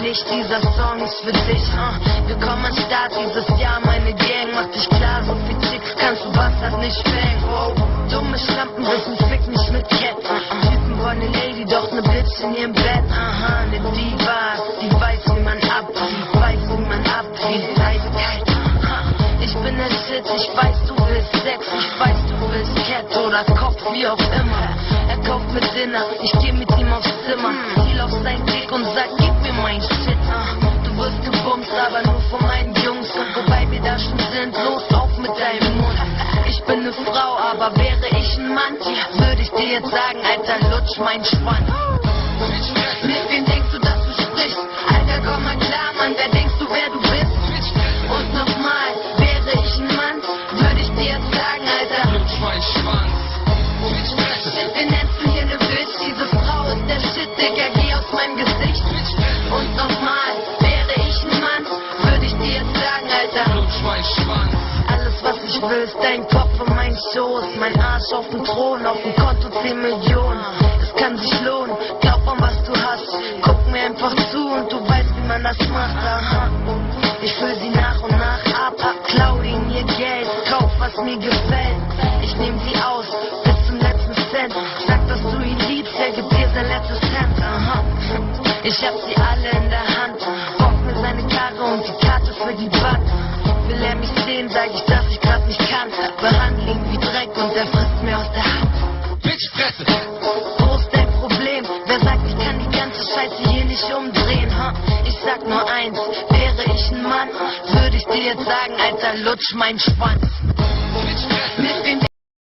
nicht, dieser Song ist für dich. Wir kommen an Start dieses Jahr, meine Gang macht dich klar, so viel Chicks kannst du Bastard nicht fängen. Dumme Schlampen wissen, fick nicht mit Cats. Typen wollen ne Lady, doch ne Bitch in ihrem Bett. Ne Diva, die weiß, wie man abzieht, weiß, wie man abzieht, eiskalt. Ich bin der Shit, ich weiß, du willst Sex, ich weiß, du willst Cat oder Kopf, wie auch immer. Er kauft mir Dinner, ich geh mit ihm aufs Zimmer. Ziel auf sein Dick und sag, gib mir mein Shit. Du wirst gebumst, aber nur von meinen Jungs. Und wobei wir da schon sind, los auf mit deinem Mund. Ich bin ne Frau, aber wäre ich ein Mann, würde ich dir jetzt sagen, Alter, lutsch mein Schwanz. Mit wem denkst du, dass du sprichst? Alter, komm mal klar, Mann, wer denkst du, wer du bist? Und nochmal, wäre ich ein Mann, würde ich dir jetzt sagen, Alter, lutsch mein Schwanz. Wen nennst du hier ne Bitch? Diese Frau ist der Shit, Digga, geh aus meinem Gesicht. Und nochmal, wäre ich ein Mann, würde ich dir jetzt sagen, Alter, lutsch mein Schwanz. Alles, was ich will, ist dein Kopf und mein Schoß. Mein Arsch auf dem Thron, auf dem Konto 10 Millionen. Es kann sich lohnen, glaub an was du hast. Guck mir einfach zu und du weißt, wie man das macht, Ich füll sie nach und nach ab, klau ihnen ihr Geld, kauf was mir gefällt. Ich nehm sie aus, bis zum letzten Cent. Sag, dass du ihn liebst, er gibt dir sein letztes Cent, Ich hab sie alle in der Hand, bock mir seine Karre und die Karte für die Bank. Will er mich sehen, sag ich, dass ich grad nicht kann. Behandle ihn wie Dreck und er frisst mir aus der Hand. Bitchfresse! Wo ist dein Problem? Wer sagt, ich kann die ganze Scheiße hier nicht umdrehen, Ich sag nur eins, wäre ich ein Mann, würde ich dir jetzt sagen, Alter, lutsch mein Schwanz. Mit wem